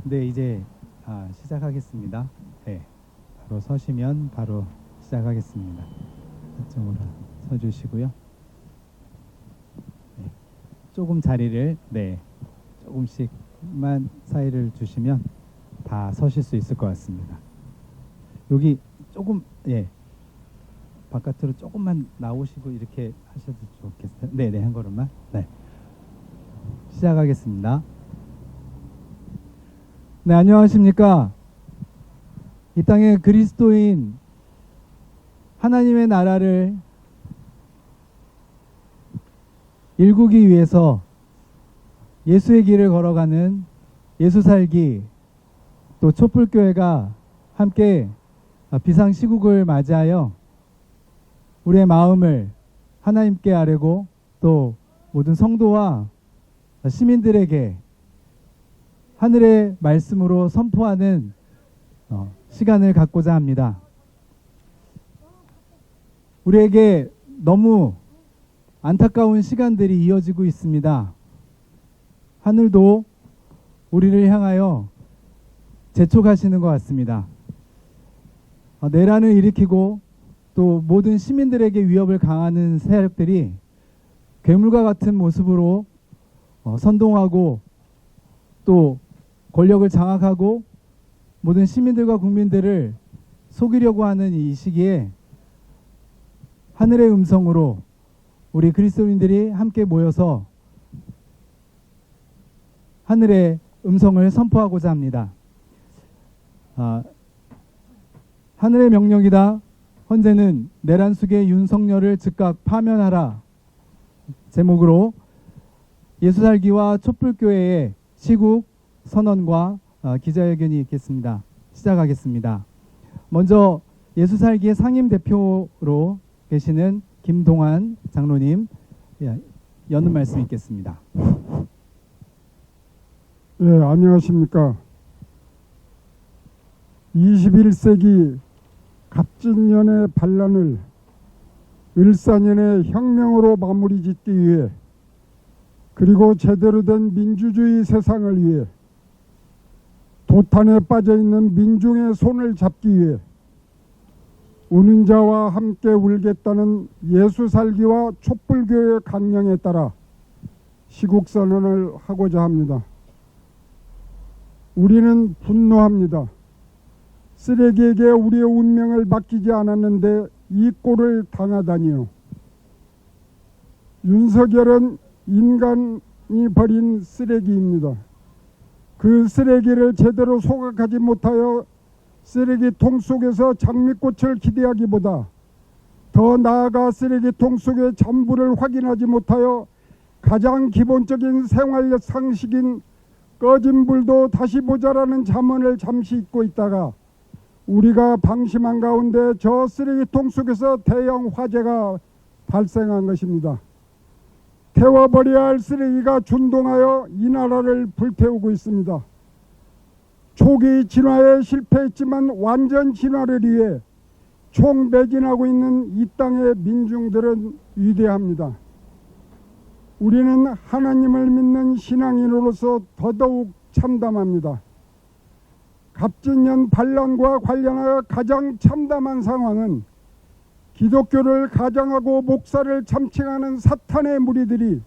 네, 이제 시작하겠습니다. 네, 바로 서시면 바로 시작하겠습니다. 이쪽으로 서주시고요. 네, 조금 자리를 조금씩만 사이를 주시면 다 서실 수 있을 것 같습니다. 여기 조금 바깥으로 조금만 나오시고 이렇게 하셔도 좋겠어요. 네, 한 걸음만. 네, 시작하겠습니다. 네, 안녕하십니까. 이 땅의 그리스도인 하나님의 나라를 일구기 위해서 예수의 길을 걸어가는 예수살기 또 촛불교회가 함께 비상시국을 맞이하여 우리의 마음을 하나님께 아뢰고 또 모든 성도와 시민들에게 하늘의 말씀으로 선포하는 시간을 갖고자 합니다. 우리에게 너무 안타까운 시간들이 이어지고 있습니다. 하늘도 우리를 향하여 재촉하시는 것 같습니다. 내란을 일으키고 또 모든 시민들에게 위협을 가하는 세력들이 괴물과 같은 모습으로 선동하고 또 권력을 장악하고 모든 시민들과 국민들을 속이려고 하는 이 시기에 하늘의 음성으로 우리 그리스도인들이 함께 모여서 하늘의 음성을 선포하고자 합니다. 하늘의 명령이다. 헌재는 내란 속의 윤석열을 즉각 파면하라. 제목으로 예수살기와 촛불교회의 시국 선언과 기자회견이 있겠습니다. 시작하겠습니다. 먼저 예수살기의 상임대표로 계시는 김동환 장로님 여는 말씀 있겠습니다. 네, 안녕하십니까. 21세기 갑진년의 반란을 을사년의 혁명으로 마무리 짓기 위해 그리고 제대로 된 민주주의 세상을 위해 도탄에 빠져있는 민중의 손을 잡기 위해 우는 자와 함께 울겠다는 예수살기와 촛불교의 강령에 따라 시국선언을 하고자 합니다. 우리는 분노합니다. 쓰레기에게 우리의 운명을 맡기지 않았는데 이 꼴을 당하다니요. 윤석열은 인간이 버린 쓰레기입니다. 그 쓰레기를 제대로 소각하지 못하여 쓰레기통 속에서 장미꽃을 기대하기보다 더 나아가 쓰레기통 속의 전부를 확인하지 못하여 가장 기본적인 생활 상식인 꺼진 불도 다시 보자라는 잠언을 잠시 잊고 있다가 우리가 방심한 가운데 저 쓰레기통 속에서 대형 화재가 발생한 것입니다. 태워버려야 할 쓰레기가 준동하여 이 나라를 불태우고 있습니다. 초기 진화에 실패했지만 완전 진화를 위해 총매진하고 있는 이 땅의 민중들은 위대합니다. 우리는 하나님을 믿는 신앙인으로서 더더욱 참담합니다. 갑진년 반란과 관련하여 가장 참담한 상황은 기독교를 가장하고 목사를 참칭하는 사탄의 무리들이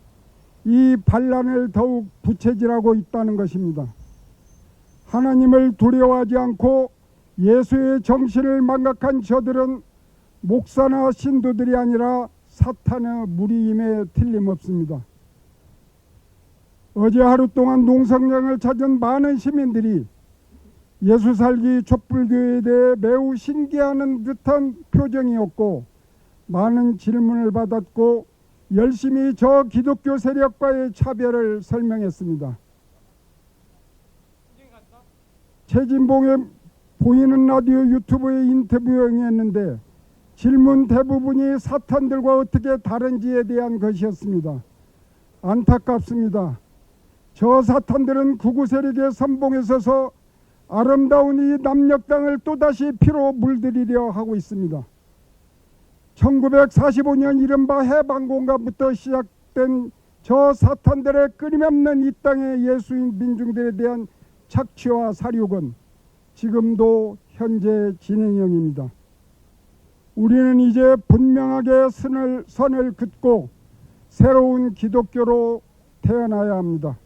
이 반란을 더욱 부채질하고 있다는 것입니다. 하나님을 두려워하지 않고 예수의 정신을 망각한 저들은 목사나 신도들이 아니라 사탄의 무리임에 틀림없습니다. 어제 하루 동안 농성장을 찾은 많은 시민들이 예수살기 촛불교회에 대해 매우 신기해하는 듯한 표정이었고 많은 질문을 받았고 열심히 저 기독교 세력과의 차별을 설명했습니다. 최진봉의 보이는 라디오 유튜브에 인터뷰 응했는데 질문 대부분이 사탄들과 어떻게 다른지에 대한 것이었습니다. 안타깝습니다. 저 사탄들은 극우 세력의 선봉에 서서 아름다운 이 남녘 땅을 또다시 피로 물들이려 하고 있습니다. 1945년 이른바 해방공간부터 시작된 저 사탄들의 끊임없는 이 땅의 예수인 민중들에 대한 착취와 살육은 지금도 현재 진행형입니다. 우리는 이제 분명하게 선을 긋고 새로운 기독교로 태어나야 합니다.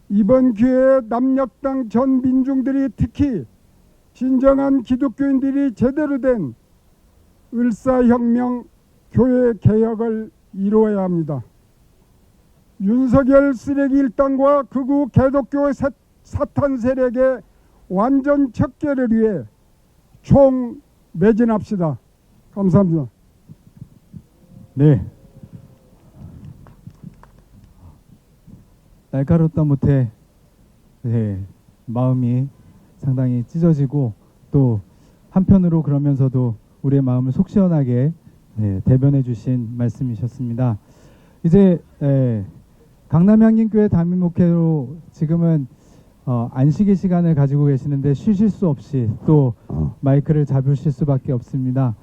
이번 기회에 남녘땅 전 민중들이, 특히 진정한 기독교인들이 제대로 된 을사혁명 교회 개혁을 이루어야 합니다. 윤석열 쓰레기 일당과 극우 개독교 사탄 세력의 완전 척결을 위해 총 매진합시다. 감사합니다. 네. 날카롭다 못해 마음이 상당히 찢어지고, 또 한편으로 그러면서도 우리의 마음을 속 시원하게 대변해 주신 말씀이셨습니다. 이제 강남향림교회 담임목회로 지금은 안식의 시간을 가지고 계시는데 쉬실 수 없이 또 마이크를 잡으실 수밖에 없습니다.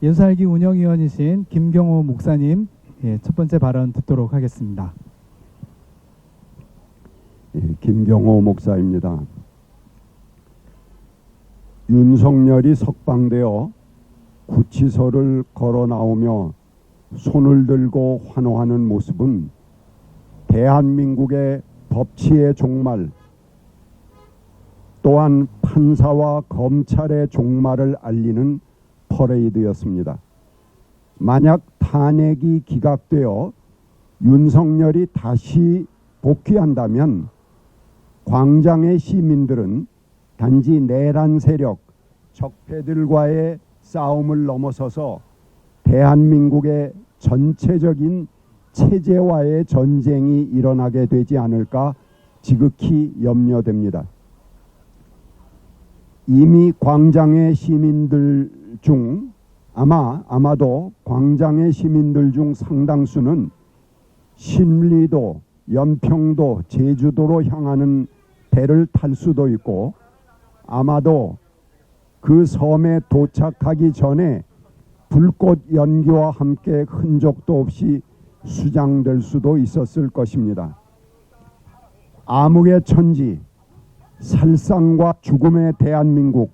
예수살기 운영위원이신 김경호 목사님, 첫 번째 발언 듣도록 하겠습니다. 김경호 목사입니다. 윤석열이 석방되어 구치소를 걸어 나오며 손을 들고 환호하는 모습은 대한민국의 법치의 종말, 또한 판사와 검찰의 종말을 알리는 퍼레이드였습니다. 만약 탄핵이 기각되어 윤석열이 다시 복귀한다면 광장의 시민들은 단지 내란 세력, 적폐들과의 싸움을 넘어서서 대한민국의 전체적인 체제와의 전쟁이 일어나게 되지 않을까 지극히 염려됩니다. 이미 광장의 시민들 중 아마도 광장의 시민들 중 상당수는 심리도, 연평도, 제주도로 향하는 배를 탈 수도 있고, 아마도 그 섬에 도착하기 전에 불꽃 연기와 함께 흔적도 없이 수장될 수도 있었을 것입니다. 암흑의 천지, 살상과 죽음의 대한민국,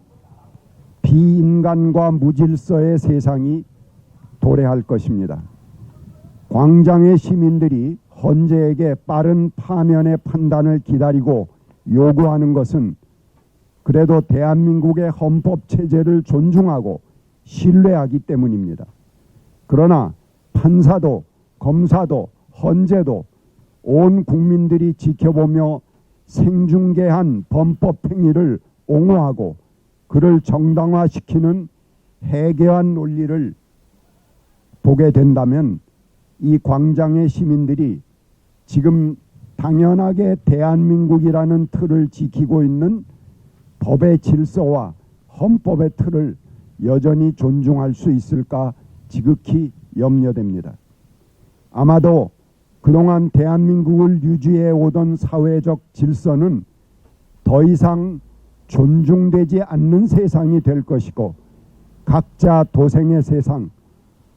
비인간과 무질서의 세상이 도래할 것입니다. 광장의 시민들이 헌재에게 빠른 파면의 판단을 기다리고 요구하는 것은 그래도 대한민국의 헌법 체제를 존중하고 신뢰하기 때문입니다. 그러나 판사도, 검사도, 헌재도 온 국민들이 지켜보며 생중계한 범법 행위를 옹호하고 그를 정당화시키는 해괴한 논리를 보게 된다면 이 광장의 시민들이 지금 당연하게 대한민국이라는 틀을 지키고 있는 법의 질서와 헌법의 틀을 여전히 존중할 수 있을까 지극히 염려됩니다. 아마도 그동안 대한민국을 유지해 오던 사회적 질서는 더 이상 존중되지 않는 세상이 될 것이고, 각자 도생의 세상,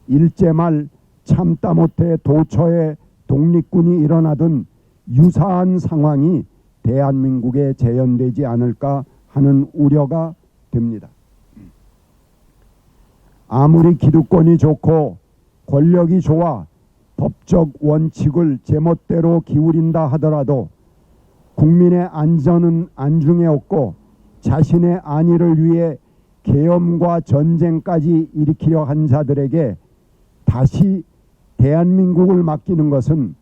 일제말 참다 못해 도처에 독립군이 일어나던 유사한 상황이 대한민국에 재현되지 않을까 하는 우려가 됩니다. 아무리 기득권이 좋고 권력이 좋아 법적 원칙을 제멋대로 기울인다 하더라도 국민의 안전은 안중에 없고 자신의 안위를 위해 계엄과 전쟁까지 일으키려 한 자들에게 다시 대한민국을 맡기는 것은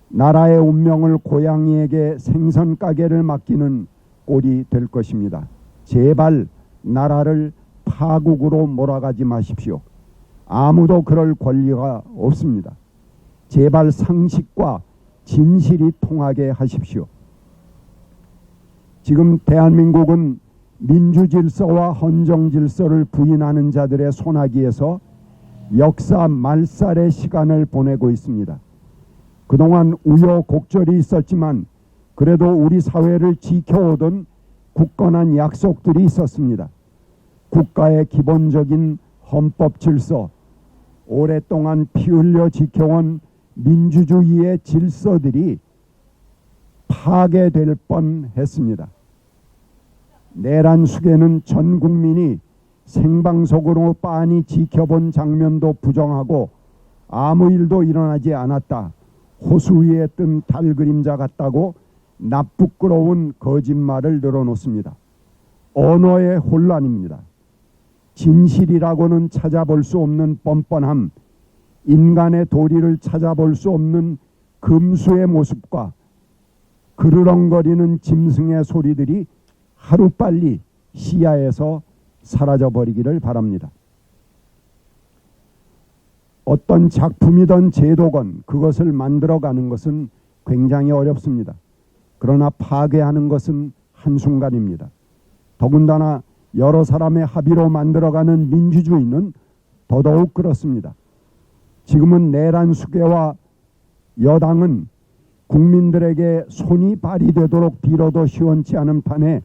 나라의 운명을 고양이에게 생선 가게를 맡기는 꼴이 될 것입니다. 제발 나라를 파국으로 몰아가지 마십시오. 아무도 그럴 권리가 없습니다. 제발 상식과 진실이 통하게 하십시오. 지금 대한민국은 민주질서와 헌정질서를 부인하는 자들의 손아귀에서 역사 말살의 시간을 보내고 있습니다. 그동안 우여곡절이 있었지만 그래도 우리 사회를 지켜오던 굳건한 약속들이 있었습니다. 국가의 기본적인 헌법 질서, 오랫동안 피 흘려 지켜온 민주주의의 질서들이 파괴될 뻔했습니다. 내란 수계는 전 국민이 생방송으로 빤히 지켜본 장면도 부정하고 아무 일도 일어나지 않았다, 호수 위에 뜬 달 그림자 같다고 나쁘끄러운 거짓말을 늘어놓습니다. 언어의 혼란입니다. 진실이라고는 찾아볼 수 없는 뻔뻔함, 인간의 도리를 찾아볼 수 없는 금수의 모습과 그르렁거리는 짐승의 소리들이 하루빨리 시야에서 사라져버리기를 바랍니다. 어떤 작품이든 제도건 그것을 만들어가는 것은 굉장히 어렵습니다. 그러나 파괴하는 것은 한순간입니다. 더군다나 여러 사람의 합의로 만들어가는 민주주의는 더더욱 그렇습니다. 지금은 내란 수계와 여당은 국민들에게 손이 발휘되도록 빌어도 시원치 않은 판에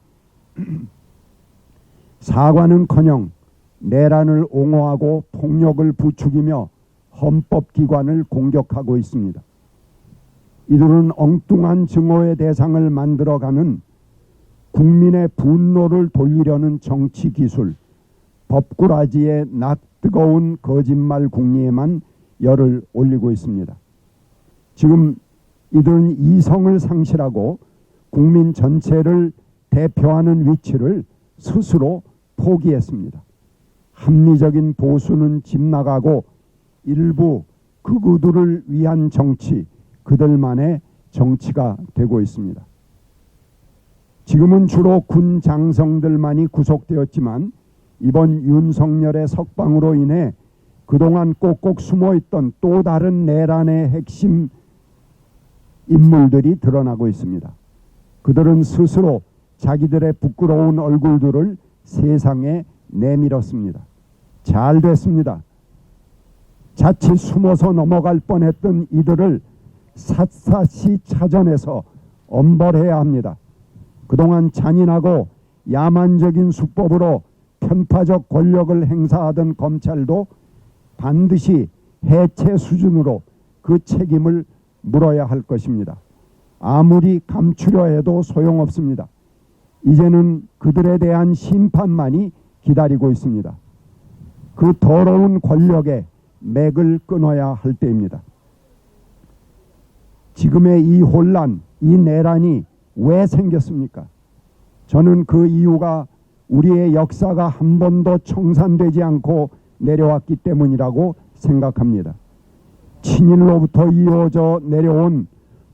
사과는커녕 내란을 옹호하고 폭력을 부추기며 헌법기관을 공격하고 있습니다. 이들은 엉뚱한 증오의 대상을 만들어가는 국민의 분노를 돌리려는 정치기술, 법꾸라지의 낯뜨거운 거짓말 궁리에만 열을 올리고 있습니다. 지금 이들은 이성을 상실하고 국민 전체를 대표하는 위치를 스스로 포기했습니다. 합리적인 보수는 집 나가고 일부 극우들을 위한 정치, 그들만의 정치가 되고 있습니다. 지금은 주로 군 장성들만이 구속되었지만 이번 윤석열의 석방으로 인해 그동안 꼭꼭 숨어있던 또 다른 내란의 핵심 인물들이 드러나고 있습니다. 그들은 스스로 자기들의 부끄러운 얼굴들을 세상에 내밀었습니다. 잘 됐습니다. 자칫 숨어서 넘어갈 뻔했던 이들을 샅샅이 찾아내서 엄벌해야 합니다. 그동안 잔인하고 야만적인 수법으로 편파적 권력을 행사하던 검찰도 반드시 해체 수준으로 그 책임을 물어야 할 것입니다. 아무리 감추려 해도 소용없습니다. 이제는 그들에 대한 심판만이 기다리고 있습니다. 그 더러운 권력에 맥을 끊어야 할 때입니다. 지금의 이 혼란, 이 내란이 왜 생겼습니까? 저는 그 이유가 우리의 역사가 한 번도 청산되지 않고 내려왔기 때문이라고 생각합니다. 친일로부터 이어져 내려온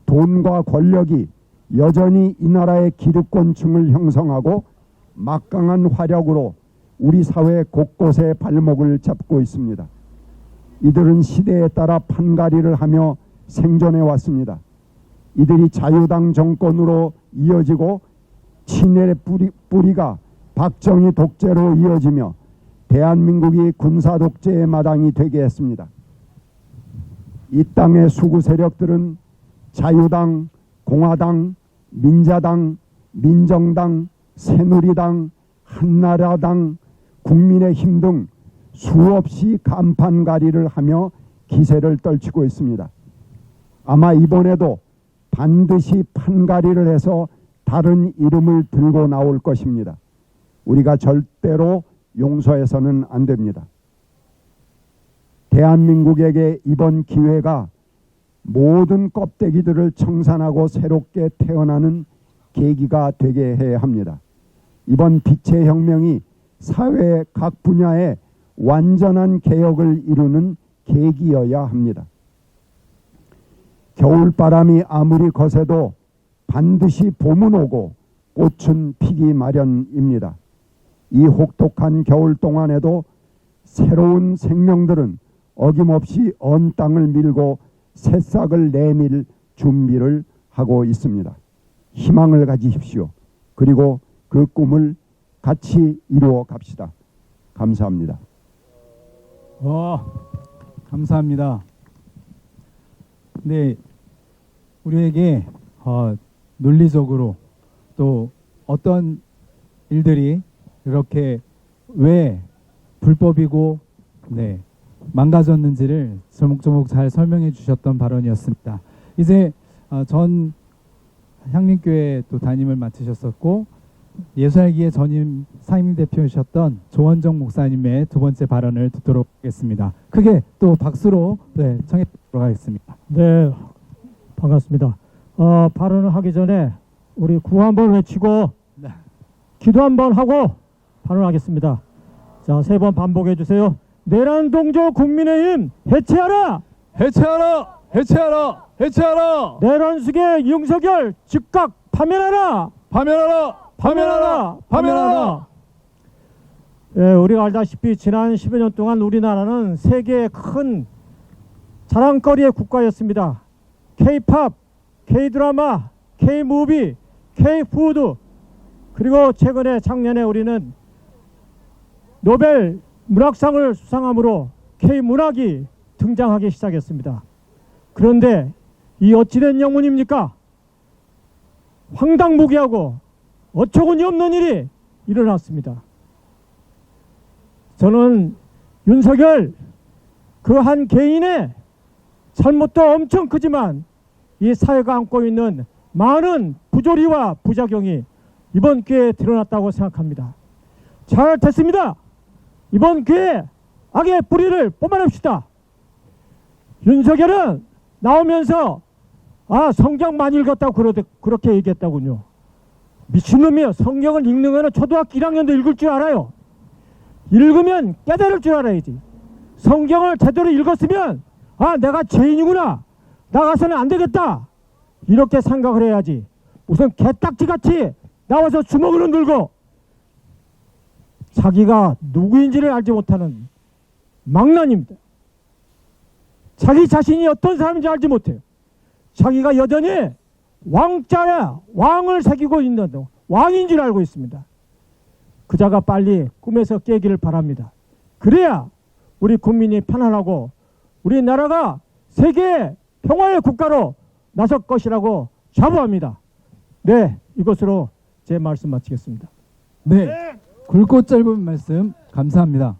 돈과 권력이 여전히 이 나라의 기득권층을 형성하고 막강한 화력으로 우리 사회 곳곳에 발목을 잡고 있습니다. 이들은 시대에 따라 판가리를 하며 생존해 왔습니다. 이들이 자유당 정권으로 이어지고 친일의 뿌리가 박정희 독재로 이어지며 대한민국이 군사 독재의 마당이 되게 했습니다. 이 땅의 수구 세력들은 자유당, 공화당, 민자당, 민정당, 새누리당, 한나라당, 국민의힘 등 수없이 간판가리를 하며 기세를 떨치고 있습니다. 아마 이번에도 반드시 판가리를 해서 다른 이름을 들고 나올 것입니다. 우리가 절대로 용서해서는 안 됩니다. 대한민국에게 이번 기회가 모든 껍데기들을 청산하고 새롭게 태어나는 계기가 되게 해야 합니다. 이번 빛의 혁명이 사회의 각 분야에 완전한 개혁을 이루는 계기여야 합니다. 겨울바람이 아무리 거세도 반드시 봄은 오고 꽃은 피기 마련입니다. 이 혹독한 겨울 동안에도 새로운 생명들은 어김없이 언 땅을 밀고 새싹을 내밀 준비를 하고 있습니다. 희망을 가지십시오. 그리고 그 꿈을 같이 이루어 갑시다. 감사합니다. 감사합니다. 네, 우리에게 논리적으로 또 어떤 일들이 이렇게 왜 불법이고 망가졌는지를 조목조목 잘 설명해 주셨던 발언이었습니다. 이제 전 향림교회 또 담임을 맡으셨었고 예수알기의 전임 상임대표이셨던 조원정 목사님의 두 번째 발언을 듣도록 하겠습니다. 크게 또 박수로 청해 듣도록 하겠습니다. 네, 반갑습니다. 발언을 하기 전에 우리 구호 한번 외치고 기도 한번 하고 발언하겠습니다. 자, 3번 반복해 주세요. 내란동조 국민의힘 해체하라! 해체하라! 해체하라! 해체하라! 내란숙의 윤석열 즉각 파면하라! 파면하라! 파면하라! 파면하라! 예, 우리가 알다시피 지난 10여 년 동안 우리나라는 세계의 큰 자랑거리의 국가였습니다. K-팝, K-드라마, K-무비, K-푸드, 그리고 최근에 작년에 우리는 노벨 문학상을 수상함으로 K-문학이 등장하기 시작했습니다. 그런데 이 어찌된 영문입니까? 황당무계하고 어처구니 없는 일이 일어났습니다. 저는 윤석열 그 한 개인의 잘못도 엄청 크지만 이 사회가 안고 있는 많은 부조리와 부작용이 이번 기회에 드러났다고 생각합니다. 잘 됐습니다. 이번 기회에 악의 뿌리를 뽑아냅시다. 윤석열은 나오면서 성경 많이 읽었다고 그렇게 얘기했다군요. 미친놈이요. 성경을 읽는 거는 초등학교 1학년도 읽을 줄 알아요. 읽으면 깨달을 줄 알아야지. 성경을 제대로 읽었으면 내가 죄인이구나, 나가서는 안 되겠다, 이렇게 생각을 해야지. 우선 개딱지같이 나와서 주먹을 흔들고 자기가 누구인지를 알지 못하는 망난입니다. 자기 자신이 어떤 사람인지 알지 못해요. 자기가 여전히 왕자야, 왕을 새기고 있는 왕인 줄 알고 있습니다. 그자가 빨리 꿈에서 깨기를 바랍니다. 그래야 우리 국민이 편안하고 우리나라가 세계 평화의 국가로 나설 것이라고 자부합니다. 네, 이것으로 제 말씀 마치겠습니다. 네, 굵고 짧은 말씀 감사합니다.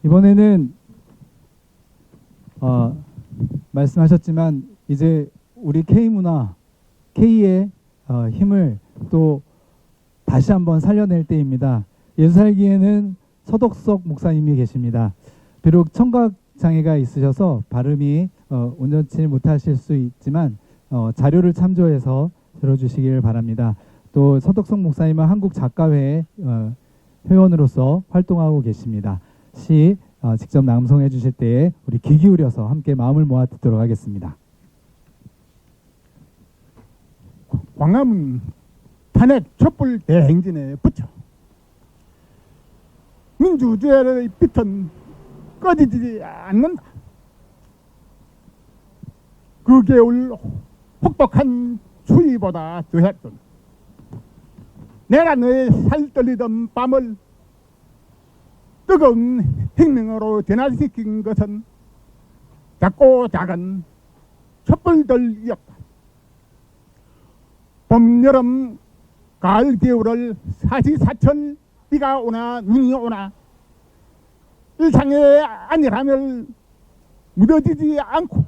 이번에는 말씀하셨지만 이제 우리 K문화, K의 힘을 또 다시 한번 살려낼 때입니다. 예수살기에는 서덕석 목사님이 계십니다. 비록 청각 장애가 있으셔서 발음이 온전치 못하실 수 있지만 자료를 참조해서 들어주시길 바랍니다. 또 서덕석 목사님은 한국작가회의 회원으로서 활동하고 계십니다. 시 직접 낭송해 주실 때에 우리 귀 기울여서 함께 마음을 모아 듣도록 하겠습니다. 광화문 탄핵 촛불 대행진에 붙여 민주주의의 빛은 꺼지지 않는다. 그 겨울 혹독한 추위보다 더했던 내가 너의 살떨리던 밤을 뜨거운 혁명으로 변화시킨 것은 작고 작은 촛불들이었다. 봄, 여름, 가을, 겨울을 사시사철 비가 오나 눈이 오나 일상의 안일함을 무뎌지지 않고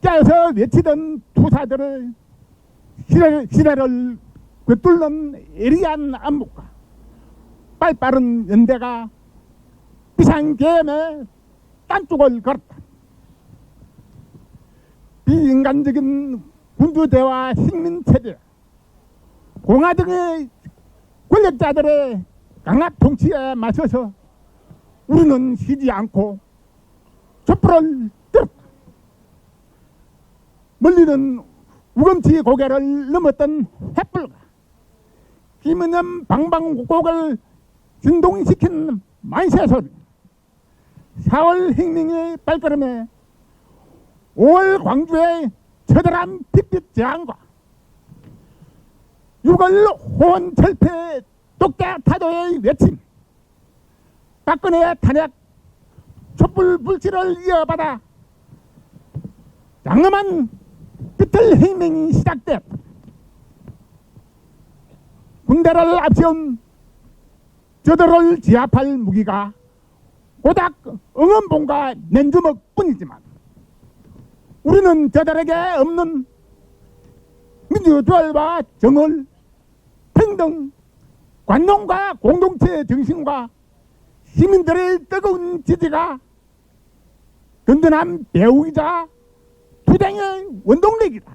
깨어서 외치던 투사들을 시대를 꿰뚫는 예리한 안목과 빨빠른 연대가 비상계엄에 딴쪽을 걸었다. 비인간적인 군주대와 식민체제, 공화 등의 권력자들의 강압 통치에 맞서서 우리는 쉬지 않고 촛불을 들었다. 멀리는 우금치 고개를 넘었던 횃불과 김은영 방방곡곡을 진동시킨 만세소리, 4월 혁명의 발걸음에 5월 광주의 처절한 핏빛 저항과 6월 호원철폐 독재타도의 외침, 박근혜 탄핵 촛불 불씨를 이어받아 장엄한 비틀 혁명이 시작됐다. 군대를 앞세운 저들을 제압할 무기가 고작 응원봉과 맨주먹뿐이지만 우리는 저들에게 없는 민주주의와 정을, 평등, 관용과 공동체 정신과 시민들의 뜨거운 지지가 든든한 배우이자 투쟁의 원동력이다.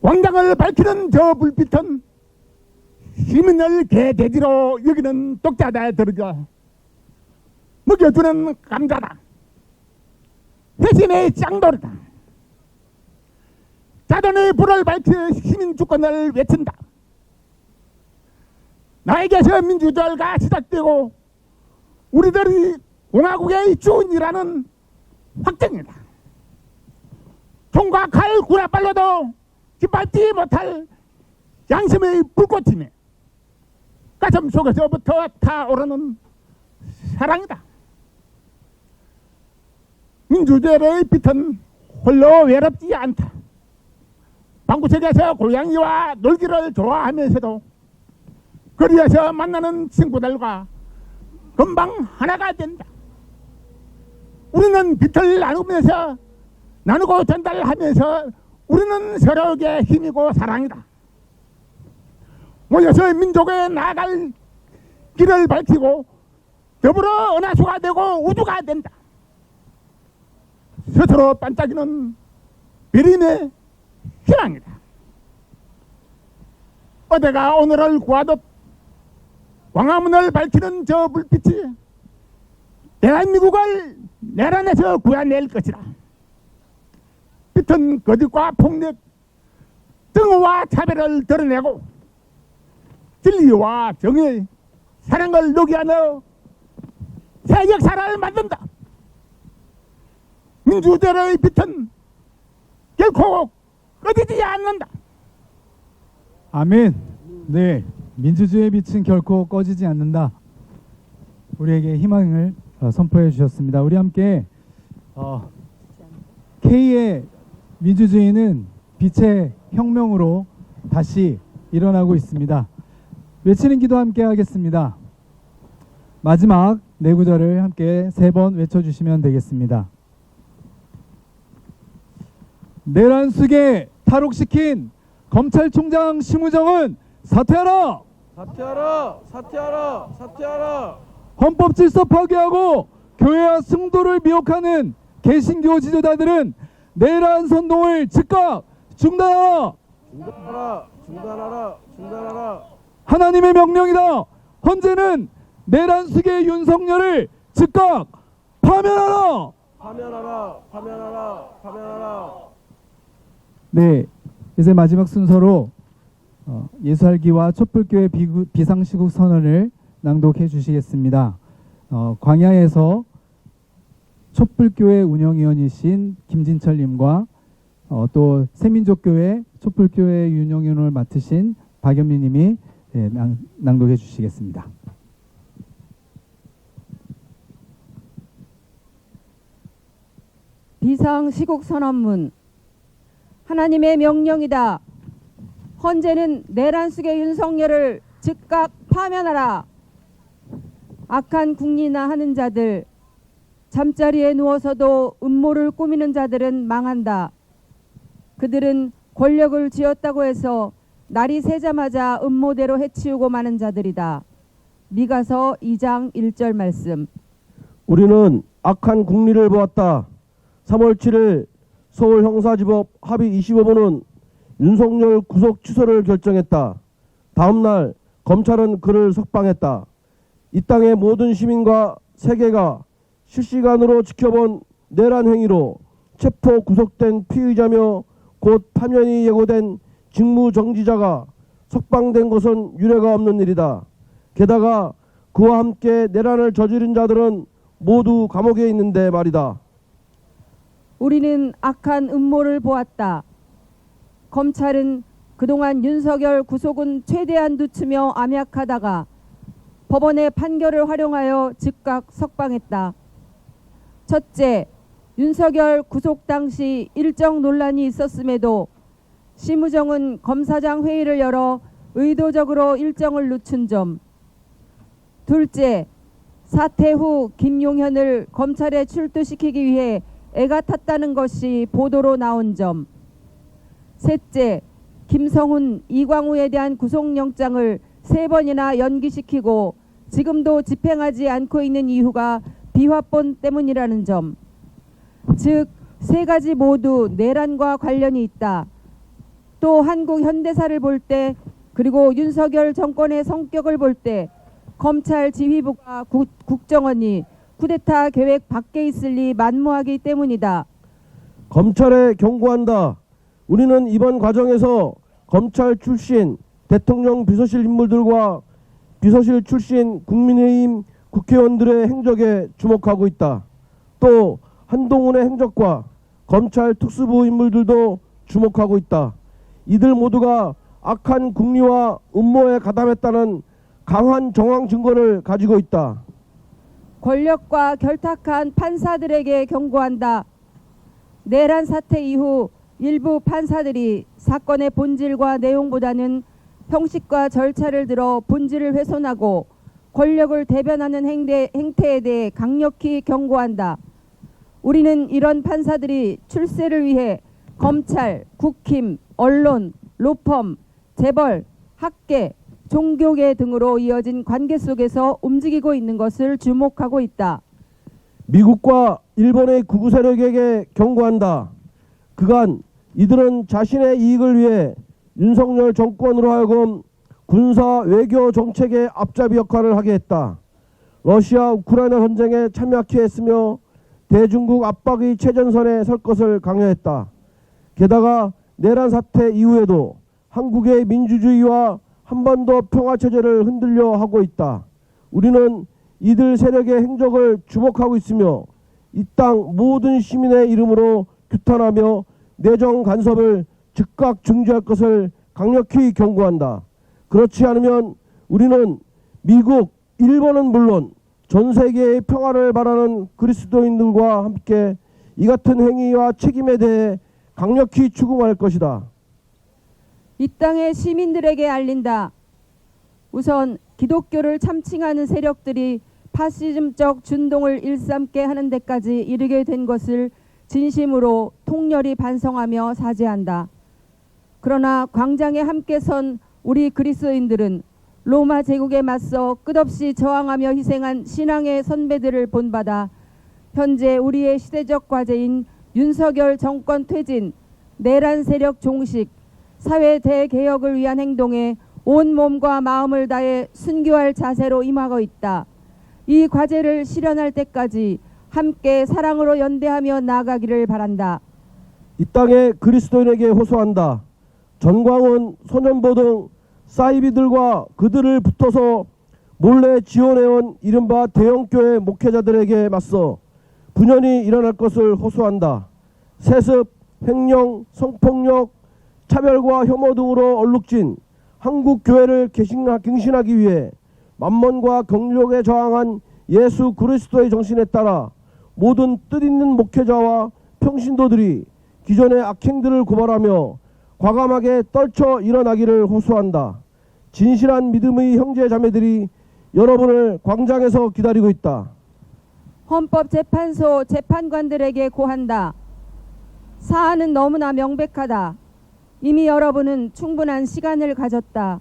광장을 밝히는 저 불빛은 시민을 개돼지로 여기는 독자들에게 먹여주는 감자다. 회심의 짱돌이다. 자돈의 불을 밝혀 시민 주권을 외친다. 나에게서 민주주의가 시작되고 우리들이 공화국의 주인이라는 확정이다. 총과 칼, 군화발로도 짓밟지 못할 양심의 불꽃이며 가슴 속에서부터 타오르는 사랑이다. 민주주의의 빛은 홀로 외롭지 않다. 방구석에서 고양이와 놀기를 좋아하면서도 거리에서 만나는 친구들과 금방 하나가 된다. 우리는 빛을 나누고 전달하면서 우리는 서로에게 힘이고 사랑이다. 모여서 민족에 나아갈 길을 밝히고 더불어 은하수가 되고 우주가 된다. 스스로 반짝이는 비림의 희망이다. 어제가 오늘을 구하듯 광화문을 밝히는 저 불빛이 대한민국을 내란에서 구해낼 것이다. 빛은 거짓과 폭력, 증오와 차별을 드러내고 진리와 정의, 사랑을 녹여넣어 새 역사를 만든다. 민주주의의 빛은 결코 꺼지지 않는다. 아멘. 네, 민주주의의 빛은 결코 꺼지지 않는다. 우리에게 희망을 선포해 주셨습니다. 우리 함께 K의 민주주의는 빛의 혁명으로 다시 일어나고 있습니다. 외치는 기도 함께 하겠습니다. 마지막 네 구절을 함께 3번 외쳐주시면 되겠습니다. 내란 속에 탈옥시킨 검찰총장 심우정은 사퇴하라! 사퇴하라! 사퇴하라! 사퇴하라! 헌법 질서 파괴하고 교회와 승도를 미혹하는 개신교 지도자들은 내란 선동을 즉각 중단하라! 중단하라! 중단하라! 중단하라! 하나님의 명령이다. 헌재는 내란 수계 윤석열을 즉각 파면하라. 파면하라! 파면하라! 파면하라! 네, 이제 마지막 순서로 예수알기와 촛불교회 비상시국 선언을 낭독해 주시겠습니다. 광야에서 촛불교회 운영위원이신 김진철님과 또 새민족교회 촛불교회 운영위원을 맡으신 박연미님이 낭독해 주시겠습니다. 비상시국 선언문. 하나님의 명령이다. 헌재는 내란 속의 윤석열을 즉각 파면하라. 악한 국리나 하는 자들, 잠자리에 누워서도 음모를 꾸미는 자들은 망한다. 그들은 권력을 쥐었다고 해서 날이 새자마자 음모대로 해치우고 마는 자들이다. 미가서 2장 1절 말씀. 우리는 악한 국리를 보았다. 3월 7일 서울형사지법 합의 25부는 윤석열 구속 취소를 결정했다. 다음날 검찰은 그를 석방했다. 이 땅의 모든 시민과 세계가 실시간으로 지켜본 내란 행위로 체포 구속된 피의자며 곧 파면이 예고된 직무정지자가 석방된 것은 유례가 없는 일이다. 게다가 그와 함께 내란을 저지른 자들은 모두 감옥에 있는데 말이다. 우리는 악한 음모를 보았다. 검찰은 그동안 윤석열 구속은 최대한 늦추며 암약하다가 법원의 판결을 활용하여 즉각 석방했다. 첫째, 윤석열 구속 당시 일정 논란이 있었음에도 심우정은 검사장 회의를 열어 의도적으로 일정을 늦춘 점. 둘째, 사퇴 후 김용현을 검찰에 출두시키기 위해 애가 탔다는 것이 보도로 나온 점. 셋째, 김성훈, 이광우에 대한 구속영장을 3번이나 연기시키고 지금도 집행하지 않고 있는 이유가 비화본 때문이라는 점. 즉, 3가지 모두 내란과 관련이 있다. 또 한국 현대사를 볼 때, 그리고 윤석열 정권의 성격을 볼 때 검찰 지휘부가 국정원이 쿠데타 계획 밖에 있을 리 만무하기 때문이다. 검찰에 경고한다. 우리는 이번 과정에서 검찰 출신 대통령 비서실 인물들과 비서실 출신 국민의힘 국회의원들의 행적에 주목하고 있다. 또 한동훈의 행적과 검찰 특수부 인물들도 주목하고 있다. 이들 모두가 악한 국리와 음모에 가담했다는 강한 정황 증거를 가지고 있다. 권력과 결탁한 판사들에게 경고한다. 내란 사태 이후 일부 판사들이 사건의 본질과 내용보다는 형식과 절차를 들어 본질을 훼손하고 권력을 대변하는 행태에 대해 강력히 경고한다. 우리는 이런 판사들이 출세를 위해 검찰, 국힘, 언론, 로펌, 재벌, 학계, 종교계 등으로 이어진 관계 속에서 움직이고 있는 것을 주목하고 있다. 미국과 일본의 극우 세력에게 경고한다. 그간 이들은 자신의 이익을 위해 윤석열 정권으로 하여금 군사 외교 정책의 앞잡이 역할을 하게 했다. 러시아 우크라이나 전쟁에 참여케 했으며 대중국 압박의 최전선에 설 것을 강요했다. 게다가 내란 사태 이후에도 한국의 민주주의와 한반도 평화체제를 흔들려 하고 있다. 우리는 이들 세력의 행적을 주목하고 있으며 이 땅 모든 시민의 이름으로 규탄하며 내정 간섭을 즉각 중지할 것을 강력히 경고한다. 그렇지 않으면 우리는 미국, 일본은 물론 전 세계의 평화를 바라는 그리스도인들과 함께 이 같은 행위와 책임에 대해 강력히 추궁할 것이다. 이 땅의 시민들에게 알린다. 우선 기독교를 참칭하는 세력들이 파시즘적 준동을 일삼게 하는 데까지 이르게 된 것을 진심으로 통렬히 반성하며 사죄한다. 그러나 광장에 함께 선 우리 그리스도인들은 로마 제국에 맞서 끝없이 저항하며 희생한 신앙의 선배들을 본받아 현재 우리의 시대적 과제인 윤석열 정권 퇴진, 내란 세력 종식, 사회 대개혁을 위한 행동에 온 몸과 마음을 다해 순교할 자세로 임하고 있다. 이 과제를 실현할 때까지 함께 사랑으로 연대하며 나아가기를 바란다. 이 땅의 그리스도인에게 호소한다. 전광훈, 손현보 등 사이비들과 그들을 붙어서 몰래 지원해온 이른바 대형교회 목회자들에게 맞서 분연히 일어날 것을 호소한다. 세습, 횡령, 성폭력, 차별과 혐오 등으로 얼룩진 한국 교회를 갱신하기 위해 만몬과 경력에 저항한 예수 그리스도의 정신에 따라 모든 뜻있는 목회자와 평신도들이 기존의 악행들을 고발하며 과감하게 떨쳐 일어나기를 호소한다. 진실한 믿음의 형제 자매들이 여러분을 광장에서 기다리고 있다. 헌법재판소 재판관들에게 고한다. 사안은 너무나 명백하다. 이미 여러분은 충분한 시간을 가졌다.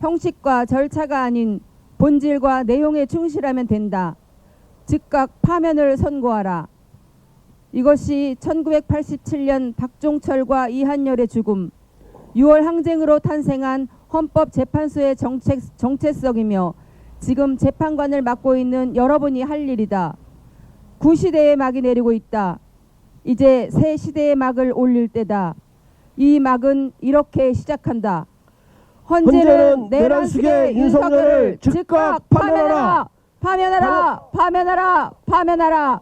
형식과 절차가 아닌 본질과 내용에 충실하면 된다. 즉각 파면을 선고하라. 이것이 1987년 박종철과 이한열의 죽음, 6월 항쟁으로 탄생한 헌법재판소의 정체성이며 지금 재판관을 맡고 있는 여러분이 할 일이다. 구시대의 막이 내리고 있다. 이제 새 시대의 막을 올릴 때다. 이 막은 이렇게 시작한다. 헌재는 내란 숙의 윤석열을 즉각 파면하라! 파면하라! 파면하라! 파면하라!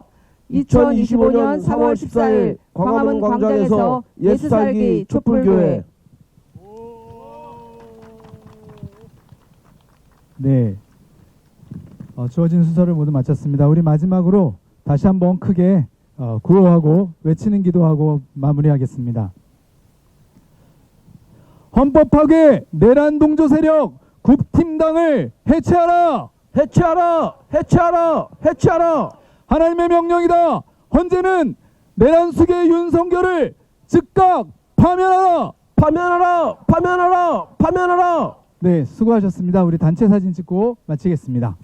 2025년 3월 14일 광화문 광장에서 예수살기 촛불교회. 네, 주어진 순서를 모두 마쳤습니다. 우리 마지막으로 다시 한번 크게 구호하고 외치는 기도하고 마무리하겠습니다. 헌법 파괴 내란 동조 세력 국힘당을 해체하라! 해체하라! 해체하라! 해체하라! 하나님의 명령이다. 헌재는 내란숙의 윤석열을 즉각 파면하라. 파면하라! 파면하라! 파면하라! 네, 수고하셨습니다. 우리 단체 사진 찍고 마치겠습니다.